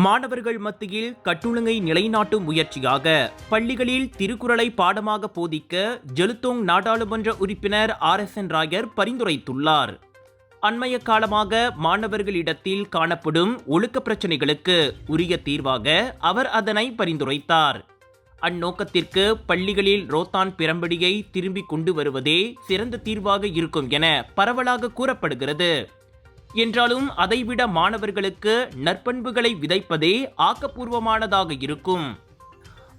மாணவர்கள் மத்தியில் கட்டுழுங்கை நிலைநாட்டும் முயற்சியாக பள்ளிகளில் திருக்குறளை பாடமாக போதிக்க ஜெலுத்தோங் நாடாளுமன்ற உறுப்பினர் RSN ராயர் பரிந்துரைத்துள்ளார். அண்மைய காலமாக மாணவர்களிடத்தில் காணப்படும் ஒழுக்க பிரச்சினைகளுக்கு உரிய தீர்வாக அவர் அதனை பரிந்துரைத்தார். அந்நோக்கத்திற்கு பள்ளிகளில் ரோத்தான் பிரம்படியை திரும்பி கொண்டு வருவதே சிறந்த தீர்வாக இருக்கும் என பரவலாக கூறப்படுகிறது. என்றாலும் அதைவிட மாணவர்களுக்கு நற்பண்புகளை விதைப்பதே ஆக்கப்பூர்வமானதாக இருக்கும்.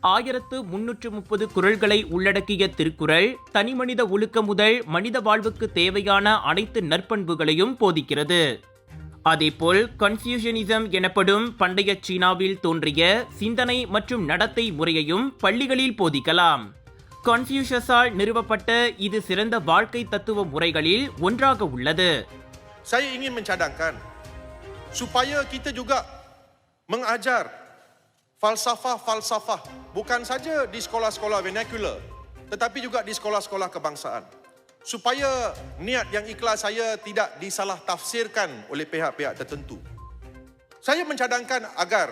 1330 குறள்களை உள்ளடக்கிய திருக்குறள் தனிமனித ஒழுக்கம் முதல் மனித வாழ்வுக்கு தேவையான அனைத்து நற்பண்புகளையும் போதிக்கிறது. அதேபோல் கன்ஃபியூஷனிசம் எனப்படும் பண்டைய சீனாவில் தோன்றிய சிந்தனை மற்றும் நடத்தை முறையையும் பள்ளிகளில் போதிக்கலாம். கன்ஃபியூஷஸால் நிறுவப்பட்ட இது சிறந்த வாழ்க்கை தத்துவ முறைகளில் ஒன்றாக உள்ளது. Saya ingin mencadangkan supaya kita juga mengajar falsafah-falsafah bukan saja di sekolah-sekolah vernacular tetapi juga di sekolah-sekolah kebangsaan. Supaya niat yang ikhlas saya tidak disalah tafsirkan oleh pihak-pihak tertentu. Saya mencadangkan agar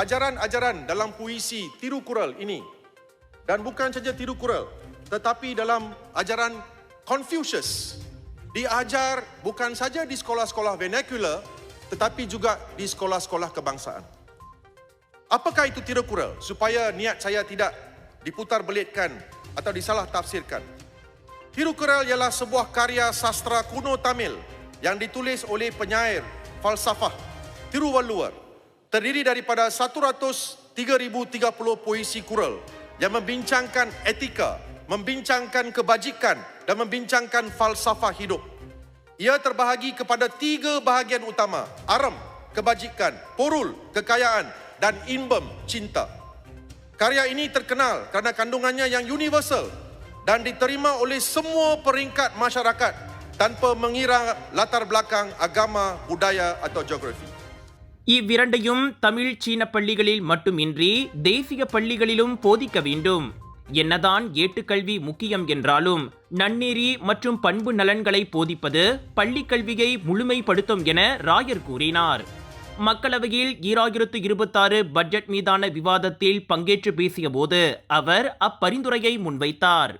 ajaran-ajaran dalam puisi tirukural ini dan bukan saja tirukural tetapi dalam ajaran Confucius diajar bukan saja di sekolah-sekolah vernacular tetapi juga di sekolah-sekolah kebangsaan. Apakah itu tirukural? Supaya niat saya tidak diputar belitkan atau disalah tafsirkan. Tirukural ialah sebuah karya sastra kuno Tamil yang ditulis oleh penyair falsafah Tiruvalluvar. Terdiri daripada 103,030 puisi kural yang membincangkan etika, membincangkan kebajikan dan membincangkan falsafah hidup. Ia terbahagi kepada 3 bahagian utama: aram, kebajikan, porul, kekayaan dan imbam, cinta. Karya ini terkenal kerana kandungannya yang universal dan diterima oleh semua peringkat masyarakat tanpa mengira latar belakang agama, budaya atau geografi. இவ்விரண்டையும் Tamil சீன பள்ளிகளில் மட்டுமின்றி தேசிய பள்ளிகளிலும் போதிக்க வேண்டும். என்னதான் ஏட்டுக்கல்வி முக்கியம் என்றாலும் நன்னெறி மற்றும் பண்பு நலன்களை போதிப்பது பள்ளி கல்வியை முழுமைப்படுத்தும் என ராயர் கூறினார். மக்களவையில் 2026 பட்ஜெட் மீதான விவாதத்தில் பங்கேற்று பேசிய போது அவர் அப்பரிந்துரையை முன்வைத்தார்.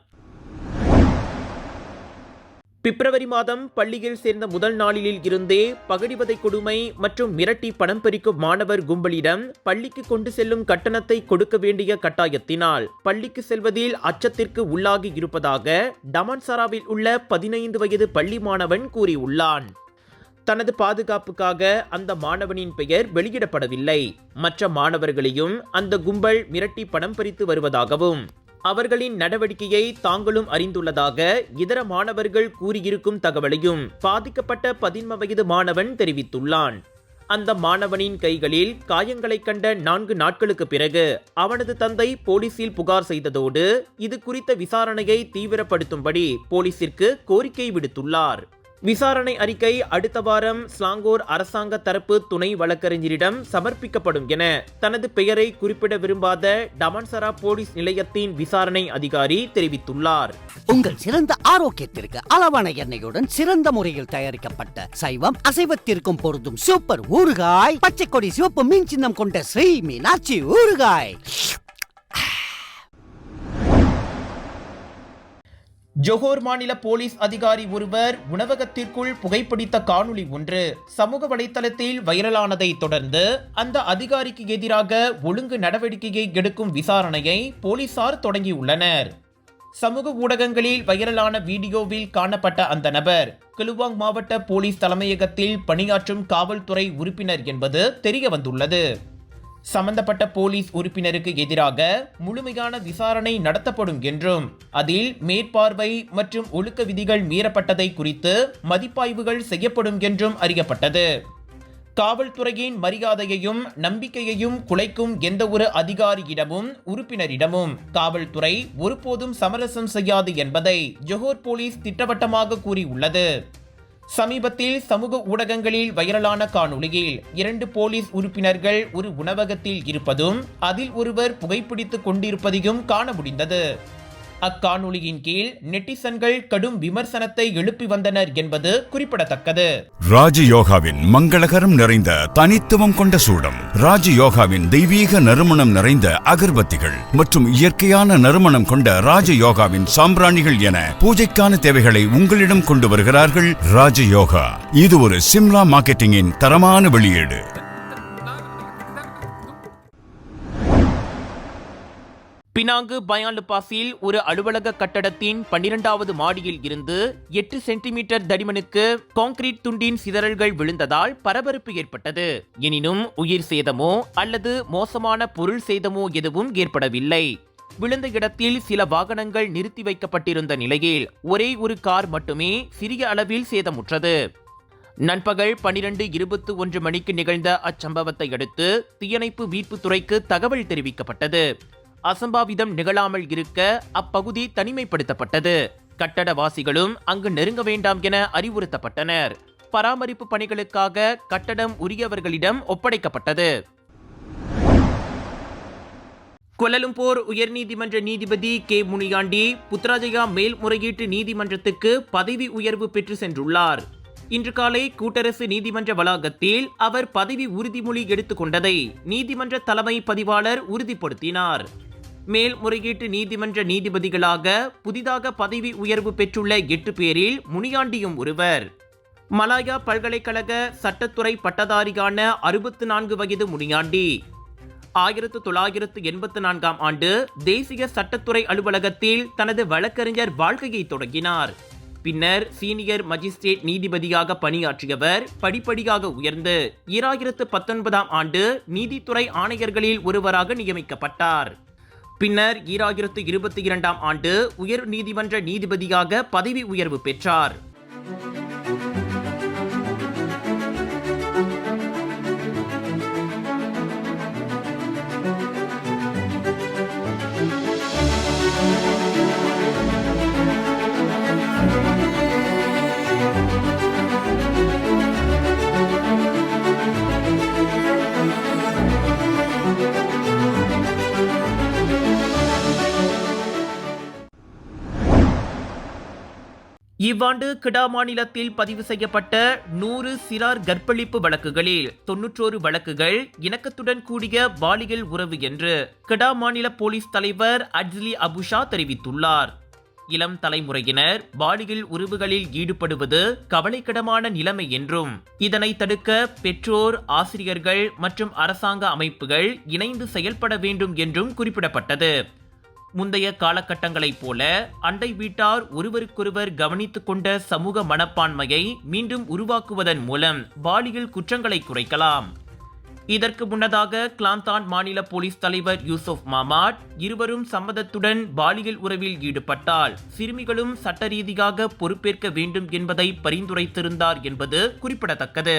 பிப்ரவரி மாதம் பள்ளியில் சேர்ந்த முதல் நாளில் இருந்தே பகடிவதை கொடுமை மற்றும் மிரட்டி பணம் பறிக்கும் மாணவர் கும்பலிடம் பள்ளிக்கு கொண்டு செல்லும் கட்டணத்தை கொடுக்க வேண்டிய கட்டாயத்தினால் பள்ளிக்கு செல்வதில் அச்சத்திற்கு உள்ளாகி இருப்பதாக டமான்சாராவில் உள்ள 15 வயது பள்ளி மாணவன் கூறியுள்ளான். தனது பாதுகாப்புக்காக அந்த மாணவனின் பெயர் வெளியிடப்படவில்லை. மற்ற மாணவர்களையும் அந்த கும்பல் மிரட்டி பணம் பறித்து வருவதாகவும் அவர்களின் நடவடிக்கையை தாங்களும் அறிந்துள்ளதாக இதர மாணவர்கள் கூறியிருக்கும் தகவலையும் பாதிக்கப்பட்ட 15 வயது மாணவன் தெரிவித்துள்ளான். அந்த மாணவனின் கைகளில் காயங்களை கண்ட 4 நாட்களுக்கு பிறகு அவனது தந்தை போலீசில் புகார் செய்ததோடு இது குறித்த விசாரணையை தீவிரப்படுத்தும்படி போலீசிற்கு கோரிக்கை விடுத்துள்ளார். விசாரணை அறிக்கை அடுத்த வாரம் ஸ்லாங்கோர் அரசாங்க தரப்பு துணை வழக்கறிஞரிடம் சமர்ப்பிக்கப்படும் என தனது பெயரை குறிப்பிட விரும்பாத டமான்சரா போலீஸ் நிலையத்தின் விசாரணை அதிகாரி தெரிவித்துள்ளார். உங்கள் சிறந்த ஆரோக்கியத்திற்கு அளவான எண்ணெயுடன் சிறந்த முறையில் தயாரிக்கப்பட்ட சைவம் அசைவத்திற்கும் பொருந்தும் சூப்பர் ஊறுகாய், பச்சை கொடி சிவப்பு மீன் சின்னம் கொண்ட ஸ்ரீ மீனாட்சி ஊறுகாய். ஜோஹர் மாநில போலீஸ் அதிகாரி ஒருவர் உணவகத்திற்குள் புகைப்பிடித்த காணொளி ஒன்று சமூக வலைதளத்தில் வைரலானதை தொடர்ந்து அந்த அதிகாரிக்கு எதிராக ஒழுங்கு நடவடிக்கையை எடுக்கும் விசாரணையை போலீசார் தொடங்கியுள்ளனர். சமூக ஊடகங்களில் வைரலான வீடியோவில் காணப்பட்ட அந்த நபர் கிலுவாங் மாவட்ட போலீஸ் தலைமையகத்தில் பணியாற்றும் காவல்துறை உறுப்பினர் என்பது தெரிய வந்துள்ளது. சம்பந்தப்பட்ட போலீஸ் உறுப்பினருக்கு எதிராக முழுமையான விசாரணை நடத்தப்படும் என்றும் அதில் மேற்பார்வை மற்றும் ஒழுக்க விதிகள் மீறப்பட்டதை குறித்து மதிப்பாய்வுகள் செய்யப்படும் என்றும் அறியப்பட்டது. காவல்துறையின் மரியாதையையும் நம்பிக்கையையும் குலைக்கும் எந்த ஒரு அதிகாரியிடமும் உறுப்பினரிடமும் காவல்துறை ஒருபோதும் சமரசம் செய்யாது என்பதை ஜோஹர் போலீஸ் திட்டவட்டமாக கூறியுள்ளது. சமீபத்தில் சமூக ஊடகங்களில் வைரலான காணொளியில் 2 போலீஸ் உறுப்பினர்கள் ஒரு உணவகத்தில் இருப்பதும் அதில் ஒருவர் புகைப்பிடித்துக் கொண்டிருப்பதையும் காண முடிந்தது. அக்காணொளியின் கீழ் நெட்டிசன்கள் கடும் விமர்சனத்தை எழுப்பி வந்தனர் என்பது குறிப்பிடத்தக்கது. ராஜயோகாவின் மங்களகரம் நிறைந்த தனித்துவம் கொண்ட சூடம், ராஜயோகாவின் தெய்வீக நறுமணம் நிறைந்த அகர்பத்திகள் மற்றும் இயற்கையான நறுமணம் கொண்ட ராஜயோகாவின் சாம்பிராணிகள் என பூஜைக்கான தேவைகளை உங்களிடம் கொண்டு வருகிறார்கள் ராஜயோகா. இது ஒரு சிம்லா மார்க்கெட்டிங்கின் தரமான வெளியீடு. பினாங்கு பயாலுபாஸில் ஒரு அலுவலக கட்டடத்தின் 12வது மாடியில் இருந்து 8 சென்டிமீட்டர் தடிமனுக்கு கான்கிரீட் துண்டின் சிதறல்கள் விழுந்ததால் பரபரப்பு ஏற்பட்டது. எனினும் உயிர் சேதமோ அல்லது மோசமான பொருள் சேதமோ எதுவும் ஏற்படவில்லை. விழுந்த இடத்தில் சில வாகனங்கள் நிறுத்தி வைக்கப்பட்டிருந்த நிலையில் ஒரே ஒரு கார் மட்டுமே சிறிய அளவில் சேதமுற்றது. நண்பகல் 12:21 மணிக்கு நிகழ்ந்த அச்சம்பவத்தை அடுத்து தீயணைப்பு மீட்புத் துறைக்கு தகவல் தெரிவிக்கப்பட்டது. அசம்பாவிதம் நிகழாமல் இருக்க அப்பகுதி தனிமைப்படுத்தப்பட்டது. கட்டடவாசிகளும் அங்கு நெருங்க வேண்டாம் என அறிவுறுத்தப்பட்டனர். பராமரிப்பு பணிகளுக்காக கட்டடம் உரியவர்களிடம் ஒப்படைக்கப்பட்டது. கோலாலம்பூர் உயர்நீதிமன்ற நீதிபதி கே முனியாண்டி புத்ராஜயா மேல்முறையீட்டு நீதிமன்றத்துக்கு பதவி உயர்வு பெற்று சென்றுள்ளார். இன்று காலை கூட்டரசு நீதிமன்ற வளாகத்தில் அவர் பதவி உறுதிமொழி எடுத்துக் கொண்டதை நீதிமன்ற தலைமை பதிவாளர் உறுதிப்படுத்தினார். மேல்முறையீட்டு நீதிமன்ற நீதிபதிகளாக புதிதாக பதவி உயர்வு பெற்றுள்ள 8 பேரில் முனியாண்டியும் ஒருவர். மலாயா பல்கலைக்கழக சட்டத்துறை பட்டதாரியான 64 வயது முனியாண்டி 1984ஆம் ஆண்டு தேசிய சட்டத்துறை அலுவலகத்தில் தனது வழக்கறிஞர் வாழ்க்கையை தொடங்கினார். பின்னர் சீனியர் மஜிஸ்ட்ரேட் நீதிபதியாக பணியாற்றியவர் படிப்படியாக உயர்ந்து 2019ஆம் ஆண்டு நீதித்துறை ஆணையர்களில் ஒருவராக நியமிக்கப்பட்டார். பின்னர் 2022ஆம் ஆண்டு உயர் நீதிமன்ற நீதிபதியாக பதவி உயர்வு பெற்றார். இவ்வாண்டு கிடா மாநிலத்தில் பதிவு செய்யப்பட்ட 100 சிறார் கற்பழிப்பு வழக்குகளில் 91 வழக்குகள் இணக்கத்துடன் கூடிய பாலியல் உறவு என்று கிடா மாநில போலீஸ் தலைவர் அட்ஸ்லி அபுஷா தெரிவித்துள்ளார். இளம் தலைமுறையினர் பாலியல் உறவுகளில் ஈடுபடுவது கவலைக்கிடமான நிலைமை என்றும் இதனை தடுக்க பெற்றோர், ஆசிரியர்கள் மற்றும் அரசாங்க அமைப்புகள் இணைந்து செயல்பட வேண்டும் என்றும் குறிப்பிடப்பட்டது. முந்தைய காலகட்டங்களைப் போல அண்டை வீட்டார் ஒருவருக்கொருவர் கவனித்துக் கொண்ட சமூக மனப்பான்மையை மீண்டும் உருவாக்குவதன் மூலம் பாலியல் குற்றங்களை குறைக்கலாம். இதற்கு முன்னதாக கிளாந்தான் மாநில போலீஸ் தலைவர் யூசுப் மாமாட் இருவரும் சம்மதத்துடன் பாலியல் உறவில் ஈடுபட்டால் சிறுமிகளும் சட்ட ரீதியாக பொறுப்பேற்க வேண்டும் என்பதை பரிந்துரைத்திருந்தார் என்பது குறிப்பிடத்தக்கது.